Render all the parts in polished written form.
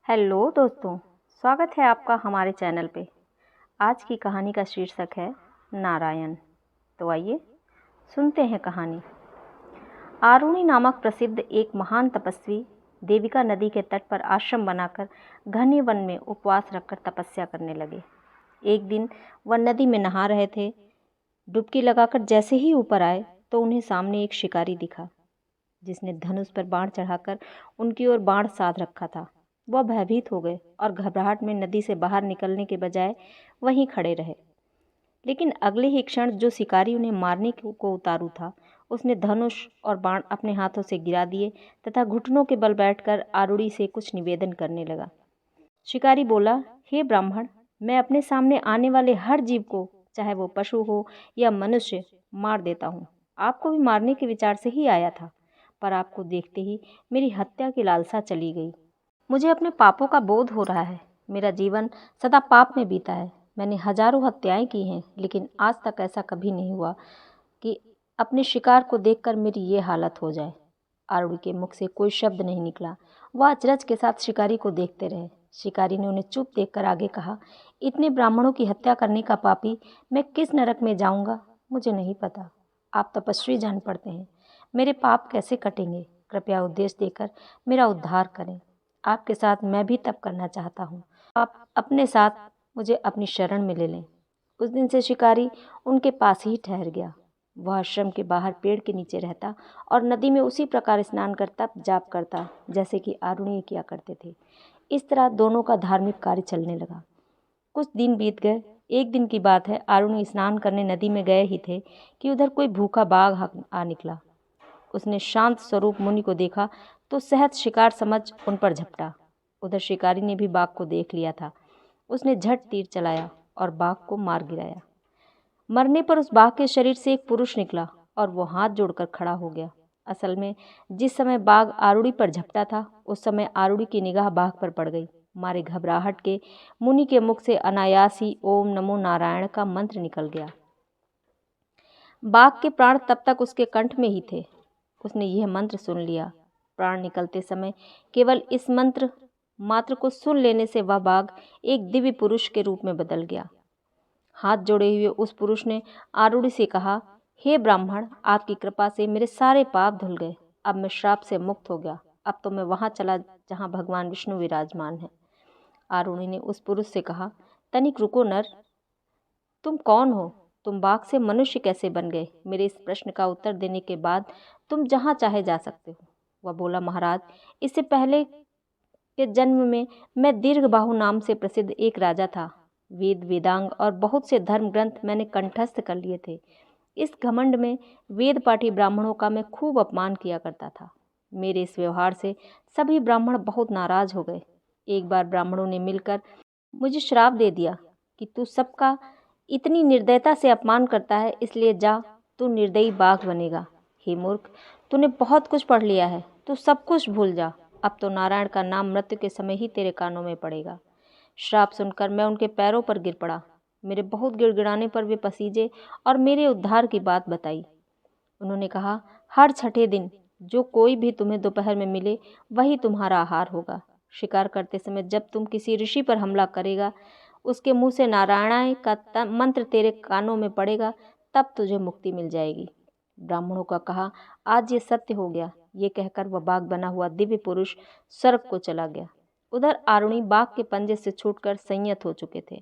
Hello दोस्तों, स्वागत है आपका हमारे चैनल पे। आज की कहानी का शीर्षक है नारायण। तो आइए सुनते हैं कहानी। आरुणि नामक प्रसिद्ध एक महान तपस्वी देविका नदी के तट पर आश्रम बनाकर घने वन में उपवास रखकर तपस्या करने लगे। एक दिन वह नदी में नहा रहे थे। डुबकी लगाकर जैसे ही ऊपर आए तो उन्हें सामने एक शिकारी दिखा, जिसने धनुष पर बाण चढ़ाकर उनकी ओर बाण साध रखा था। वह भयभीत हो गए और घबराहट में नदी से बाहर निकलने के बजाय वहीं खड़े रहे। लेकिन अगले ही क्षण जो शिकारी उन्हें मारने को उतारू था, उसने धनुष और बाण अपने हाथों से गिरा दिए तथा घुटनों के बल बैठकर आरुणि से कुछ निवेदन करने लगा। शिकारी बोला, हे ब्राह्मण, मैं अपने सामने आने वाले हर जीव को, चाहे वो पशु हो या मनुष्य, मार देता हूँ। आपको भी मारने के विचार से ही आया था, पर आपको देखते ही मेरी हत्या की लालसा चली गई। मुझे अपने पापों का बोध हो रहा है। मेरा जीवन सदा पाप में बीता है। मैंने हजारों हत्याएं की हैं, लेकिन आज तक ऐसा कभी नहीं हुआ कि अपने शिकार को देखकर मेरी ये हालत हो जाए। आरुणि के मुख से कोई शब्द नहीं निकला। वह अचरज के साथ शिकारी को देखते रहे। शिकारी ने उन्हें चुप देखकर आगे कहा, इतने ब्राह्मणों की हत्या करने का पापी मैं किस नरक में जाऊंगा, मुझे नहीं पता। आप तपस्वी जान पड़ते हैं। मेरे पाप कैसे कटेंगे? कृपया उपदेश देकर मेरा उद्धार करें। आपके साथ मैं भी तप करना चाहता हूँ। आप अपने साथ मुझे अपनी शरण में ले लें। उस दिन से शिकारी उनके पास ही ठहर गया। वह आश्रम के बाहर पेड़ के नीचे रहता और नदी में उसी प्रकार स्नान करता, जाप करता, जैसे कि आरुणि किया करते थे। इस तरह दोनों का धार्मिक कार्य चलने लगा। कुछ दिन बीत गए। एक दिन की बात है, आरुणि स्नान करने नदी में गए ही थे कि उधर कोई भूखा बाघ आ निकला। उसने शांत स्वरूप मुनि को देखा तो सहज शिकार समझ उन पर झपटा। उधर शिकारी ने भी बाघ को देख लिया था। उसने झट तीर चलाया और बाघ को मार गिराया। मरने पर उस बाघ के शरीर से एक पुरुष निकला और वो हाथ जोड़कर खड़ा हो गया। असल में जिस समय बाघ आरुणि पर झपटा था, उस समय आरुणि की निगाह बाघ पर पड़ गई। मारे घबराहट के मुनि के मुख से अनायास ही ओम नमो नारायण का मंत्र निकल गया। बाघ के प्राण तब तक उसके कंठ में ही थे। उसने यह मंत्र सुन लिया। प्राण निकलते समय केवल इस मंत्र मात्र को सुन लेने से वह बाघ एक दिव्य पुरुष के रूप में बदल गया। हाथ जोड़े हुए उस पुरुष ने आरुणि से कहा, हे ब्राह्मण, आपकी कृपा से मेरे सारे पाप धुल गए। अब मैं श्राप से मुक्त हो गया। अब तो मैं वहां चला जहां भगवान विष्णु विराजमान है। आरुणि ने उस पुरुष से कहा, तनिक रुको नर, तुम कौन हो? तुम बाघ से मनुष्य कैसे बन गए? मेरे इस प्रश्न का उत्तर देने के बाद तुम जहाँ चाहे जा सकते हो। वह बोला, महाराज, इससे पहले के जन्म में मैं दीर्घबाहु नाम से प्रसिद्ध एक राजा था। वेद वेदांग और बहुत से धर्म ग्रंथ मैंने कंठस्थ कर लिए थे। इस घमंड में वेद पाठी ब्राह्मणों का मैं खूब अपमान किया करता था। मेरे इस व्यवहार से सभी ब्राह्मण बहुत नाराज हो गए। एक बार ब्राह्मणों ने मिलकर मुझे श्राप दे दिया कि तू सबका इतनी निर्दयता से अपमान करता है, इसलिए जा, तू निर्दयी बाघ बनेगा। हे मूर्ख, तूने बहुत कुछ पढ़ लिया है, तू सब कुछ भूल जा। अब तो नारायण का नाम मृत्यु के समय ही तेरे कानों में पड़ेगा। श्राप सुनकर मैं उनके पैरों पर गिर पड़ा। मेरे बहुत गिड़गिड़ाने पर वे पसीजे और मेरे उद्धार की बात बताई। उन्होंने कहा, हर छठे दिन जो कोई भी तुम्हें दोपहर में मिले, वही तुम्हारा आहार होगा। शिकार करते समय जब तुम किसी ऋषि पर हमला करेगा, उसके मुंह से नारायणाय का मंत्र तेरे कानों में पड़ेगा, तब तुझे मुक्ति मिल जाएगी। ब्राह्मणों का कहा, आज ये सत्य हो गया। ये कहकर वह बाघ बना हुआ दिव्य पुरुष स्वर्ग को चला गया। उधर आरुणि बाघ के पंजे से छूटकर संयत हो चुके थे।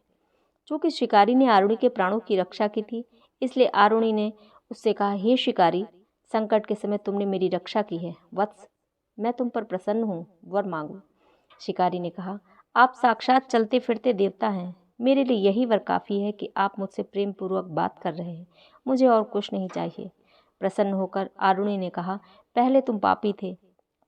चूंकि शिकारी ने आरुणि के प्राणों की रक्षा की थी, इसलिए आरुणि ने उससे कहा, हे शिकारी, संकट के समय तुमने मेरी रक्षा की है। वत्स, मैं तुम पर प्रसन्न हूँ, वर मांगो। शिकारी ने कहा, आप साक्षात चलते फिरते देवता हैं। मेरे लिए यही वर काफ़ी है कि आप मुझसे प्रेम पूर्वक बात कर रहे हैं। मुझे और कुछ नहीं चाहिए। प्रसन्न होकर आरुणि ने कहा, पहले तुम पापी थे,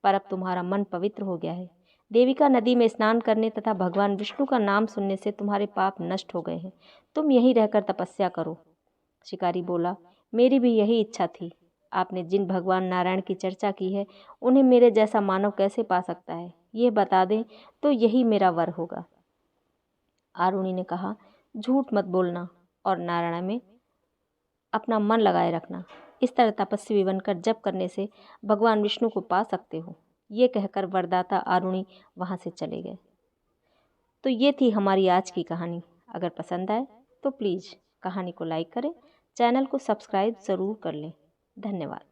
पर अब तुम्हारा मन पवित्र हो गया है। देविका नदी में स्नान करने तथा भगवान विष्णु का नाम सुनने से तुम्हारे पाप नष्ट हो गए हैं। तुम यहीं रहकर तपस्या करो। शिकारी बोला, मेरी भी यही इच्छा थी। आपने जिन भगवान नारायण की चर्चा की है, उन्हें मेरे जैसा मानव कैसे पा सकता है? ये बता दें तो यही मेरा वर होगा। आरुणि ने कहा, झूठ मत बोलना और नारायण में अपना मन लगाए रखना। इस तरह तपस्वी बनकर जप करने से भगवान विष्णु को पा सकते हो। ये कहकर वरदाता आरुणि वहां से चले गए। तो ये थी हमारी आज की कहानी। अगर पसंद आए तो प्लीज़ कहानी को लाइक करें, चैनल को सब्सक्राइब ज़रूर कर लें। धन्यवाद।